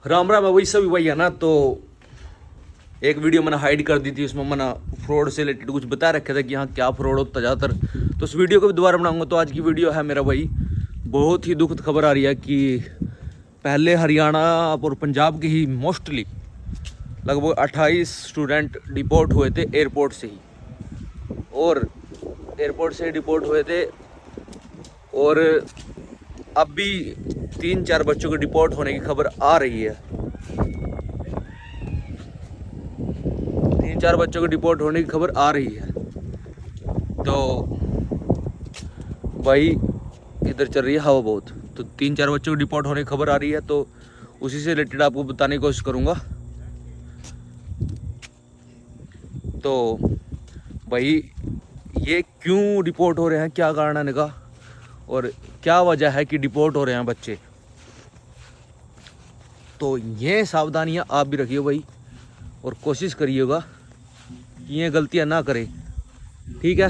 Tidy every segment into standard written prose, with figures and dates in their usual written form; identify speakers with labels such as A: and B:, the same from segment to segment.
A: राम राम है वही सभी वही है ना। तो एक वीडियो मैंने हाइड कर दी थी, उसमें मैंने फ्रॉड से रिलेटेड कुछ बता रखा था कि यहाँ क्या फ्रॉड होता है ज़्यादातर। तो उस वीडियो को भी दोबारा बनाऊंगा। तो आज की वीडियो है मेरा भाई, बहुत ही दुखद खबर आ रही है कि पहले हरियाणा और पंजाब के ही मोस्टली लगभग 28 स्टूडेंट डिपोर्ट हुए थे एयरपोर्ट से ही, और एयरपोर्ट से डिपोर्ट हुए थे। और अब भी 3-4 बच्चों के डिपोर्ट होने की खबर आ रही है। 3-4 बच्चों के डिपोर्ट होने की खबर आ रही है। तो भाई इधर चल रही है हवा बहुत। तो 3-4 बच्चों के डिपोर्ट होने की खबर आ रही है, तो उसी से रिलेटेड आपको बताने की कोशिश करूँगा। तो भाई ये क्यों डिपोर्ट हो रहे हैं, क्या कारण है इनका, और क्या वजह है कि डिपोर्ट हो रहे हैं बच्चे। तो ये सावधानियां आप भी रखिए भाई, और कोशिश करिएगा कि ये गलतियां ना करें। ठीक है,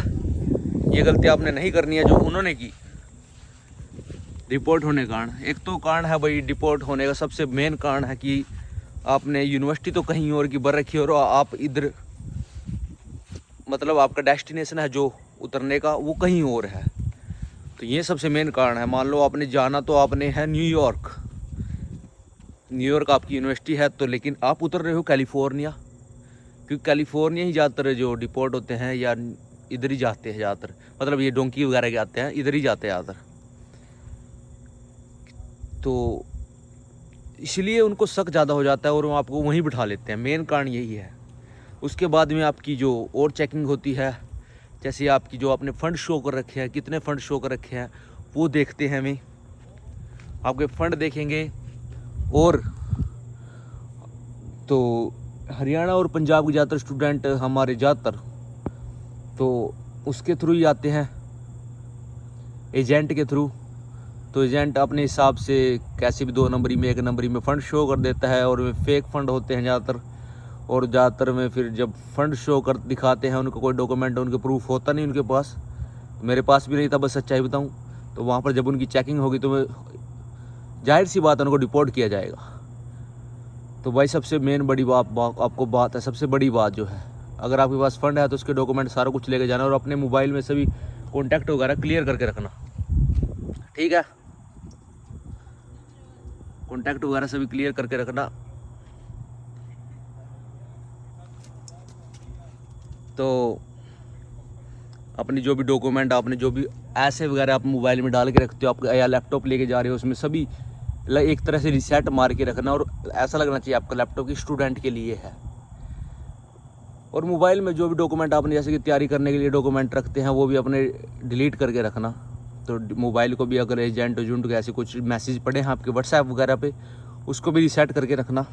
A: ये गलती आपने नहीं करनी है जो उन्होंने की डिपोर्ट होने का कारण। एक तो कारण है भाई डिपोर्ट होने का सबसे मेन कारण है कि आपने यूनिवर्सिटी तो कहीं और की भर रखी है और आप इधर मतलब आपका डेस्टिनेशन है जो उतरने का वो कहीं और है। तो ये सबसे मेन कारण है। मान लो आपने जाना तो आपने है न्यूयॉर्क, न्यूयॉर्क आपकी यूनिवर्सिटी है, तो लेकिन आप उतर रहे हो कैलिफोर्निया, क्योंकि कैलिफोर्निया ही ज़्यादातर जो डिपोर्ट होते हैं या इधर ही जाते हैं ज़्यादातर, मतलब ये डोंकी वगैरह के आते हैं इधर ही जाते हैं ज़्यादातर। तो इसलिए उनको शक ज़्यादा हो जाता है और वो आपको वहीं बिठा लेते हैं, मेन कारण यही है। उसके बाद में आपकी जो और चेकिंग होती है, जैसे आपकी जो आपने फ़ंड शो कर रखे हैं, कितने फ़ंड शो कर रखे हैं वो देखते हैं हमें, आपके फ़ंड देखेंगे। और तो हरियाणा और पंजाब के ज़्यादातर स्टूडेंट हमारे ज़्यादातर तो उसके थ्रू ही आते हैं, एजेंट के थ्रू। तो एजेंट अपने हिसाब से कैसे भी 2 नंबरी में 1 नंबरी में फ़ंड शो कर देता है, और वे फेक फ़ंड होते हैं ज़्यादातर। और ज़्यादातर में फिर जब फ़ंड शो कर दिखाते हैं, उनको कोई डॉक्यूमेंट उनके प्रूफ होता नहीं उनके पास। मेरे पास भी नहीं था, बस सच्चाई बताऊं तो वहाँ पर जब उनकी चेकिंग होगी तो जाहिर सी बात है उनको डिपोर्ट किया जाएगा। तो भाई सबसे मेन बड़ी आपको बात है, सबसे बड़ी बात जो है, अगर आपके पास फ़ंड है तो उसके डॉक्यूमेंट सारा कुछ लेके जाना, और अपने मोबाइल में सभी कॉन्टैक्ट वगैरह क्लियर करके रखना। ठीक है, कॉन्टैक्ट वगैरह सभी क्लियर करके रखना। तो अपनी जो भी डॉक्यूमेंट आपने जो भी ऐसे वगैरह आप मोबाइल में डाल के रखते हो, आप या लैपटॉप लेके जा रहे हो, उसमें सभी एक तरह से रिसेट मार के रखना, और ऐसा लगना चाहिए आपका लैपटॉप की स्टूडेंट के लिए है। और मोबाइल में जो भी डॉक्यूमेंट आपने जैसे कि तैयारी करने के लिए डॉक्यूमेंट रखते हैं वो भी अपने डिलीट करके रखना। तो मोबाइल को भी अगर एजेंट उजेंट के ऐसे कुछ मैसेज पड़े हैं आपके व्हाट्सएप वगैरह पे, उसको भी रिसेट करके रखना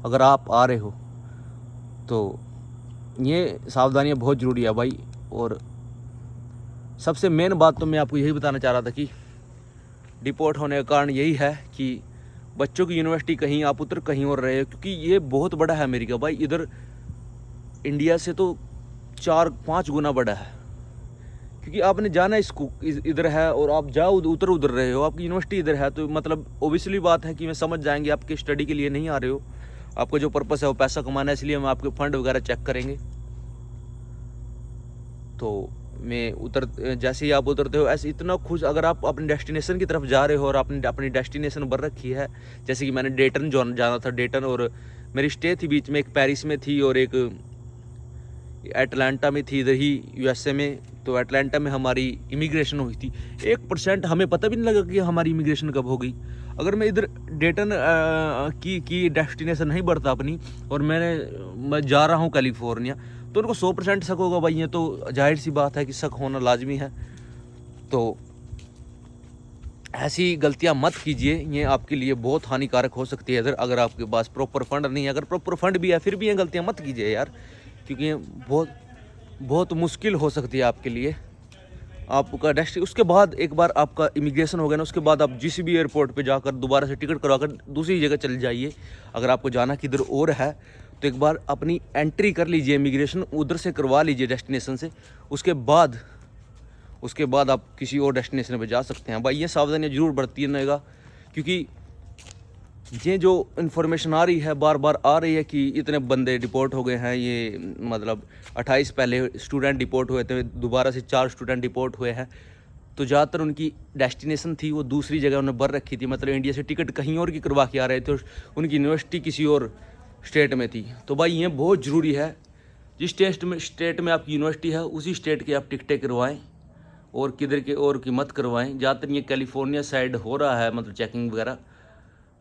A: अगर आप आ रहे हो। तो ये सावधानियाँ बहुत ज़रूरी है भाई। और सबसे मेन बात तो मैं आपको यही बताना चाह रहा था कि डिपोर्ट होने का कारण यही है कि बच्चों की यूनिवर्सिटी कहीं आप उतर कहीं और रहे हो, क्योंकि ये बहुत बड़ा है अमेरिका भाई, इधर इंडिया से तो 4-5 गुना बड़ा है। क्योंकि आपने जाना इधर है और आप जाओ उधर रहे हो, आपकी यूनिवर्सिटी इधर है, तो मतलब ओबियसली बात है कि मैं समझ जाएंगे आपके स्टडी के लिए नहीं आ रहे हो, आपका जो पर्पस है वो पैसा कमाना है, इसलिए हम आपके फंड वगैरह चेक करेंगे। तो मैं जैसे ही आप उतरते हो ऐसे इतना खुश, अगर आप अपने डेस्टिनेशन की तरफ जा रहे हो और आपने अपनी डेस्टिनेशन भर रखी है, जैसे कि मैंने डेटन जाना था, डेटन, और मेरी स्टे थी बीच में, एक पेरिस में थी और एक एटलांटा में थी, इधर ही यूएसए में। तो एटलांटा में हमारी इमिग्रेशन हुई थी, 1% हमें पता भी नहीं लगा कि हमारी इमिग्रेशन कब हो गई। अगर मैं इधर डेटन की डेस्टिनेशन नहीं बढ़ता अपनी, और मैं जा रहा हूँ कैलिफोर्निया, तो उनको 100% शक होगा भाई, ये तो जाहिर सी बात है कि शक होना लाजमी है। तो ऐसी गलतियां मत कीजिए, ये आपके लिए बहुत हानिकारक हो सकती है। अगर आपके पास प्रॉपर फंड नहीं है, अगर प्रॉपर फंड भी है फिर भी ये गलतियां मत कीजिए यार, क्योंकि ये बहुत बहुत मुश्किल हो सकती है आपके लिए। आपका उसके बाद एक बार आपका इमिग्रेशन हो गया ना, उसके बाद आप जिस भी एयरपोर्ट पे जाकर दोबारा से टिकट करवाकर दूसरी जगह चले जाइए। अगर आपको जाना किधर और है तो एक बार अपनी एंट्री कर लीजिए, इमिग्रेशन उधर से करवा लीजिए डेस्टिनेशन से। उसके बाद आप किसी और डेस्टिनेशन पे जा सकते हैं। भाई ये सावधानियाँ जरूर बरतिएगा, क्योंकि ये जो इन्फॉर्मेशन आ रही है, बार बार आ रही है कि इतने बंदे डिपोर्ट हो गए हैं, ये मतलब 28 पहले स्टूडेंट डिपोर्ट हुए थे, दोबारा से 4 स्टूडेंट डिपोर्ट हुए हैं। तो ज़्यादातर उनकी डेस्टिनेशन थी वो दूसरी जगह उन्होंने भर रखी थी, मतलब इंडिया से टिकट कहीं और की करवा के आ रहे थे, उनकी यूनिवर्सिटी किसी और स्टेट में थी। तो भाई ये बहुत ज़रूरी है, जिस स्टेट में आपकी यूनिवर्सिटी है उसी स्टेट की आप टिकटें करवाएं और किधर के और की मत करवाएं। ज़्यादातर ये कैलिफोर्निया साइड हो रहा है, मतलब चेकिंग वगैरह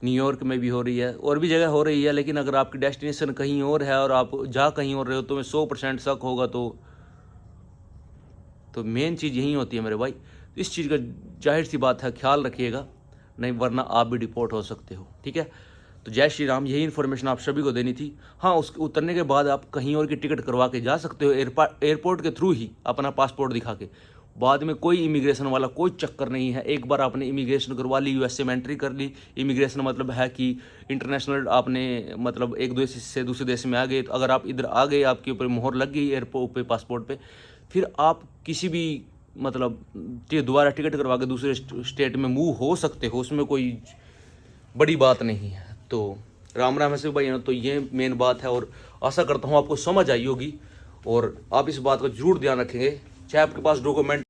A: न्यूयॉर्क में भी हो रही है और भी जगह हो रही है। लेकिन अगर आपकी डेस्टिनेशन कहीं और है और आप जा कहीं और रहे हो तो मैं 100% शक होगा। तो मेन चीज़ यही होती है मेरे भाई, इस चीज़ का जाहिर सी बात है ख्याल रखिएगा, नहीं वरना आप भी डिपोर्ट हो सकते हो। ठीक है, तो जय श्री राम, यही इन्फॉर्मेशन आप सभी को देनी थी। हाँ, उसके उतरने के बाद आप कहीं और की टिकट करवा के जा सकते हो, एयरपोर्ट के थ्रू ही अपना पासपोर्ट दिखा के। बाद में कोई इमिग्रेशन वाला कोई चक्कर नहीं है। एक बार आपने इमिग्रेशन करवा ली, यूएसए में एंट्री कर ली, इमिग्रेशन मतलब है कि इंटरनेशनल आपने मतलब एक देश से दूसरे देश में आ गए। तो अगर आप इधर आ गए, आपके ऊपर मोहर लग गई एयरपोर्ट पे, पासपोर्ट पे, फिर आप किसी भी मतलब दोबारा टिकट करवा के दूसरे स्टेट में मूव हो सकते हो, उसमें कोई बड़ी बात नहीं है। तो राम राम से भाई, तो ये मेन बात है और आशा करता हूँ आपको समझ आई होगी और आप इस बात का जरूर ध्यान रखेंगे, चाहे आपके पास डॉक्यूमेंट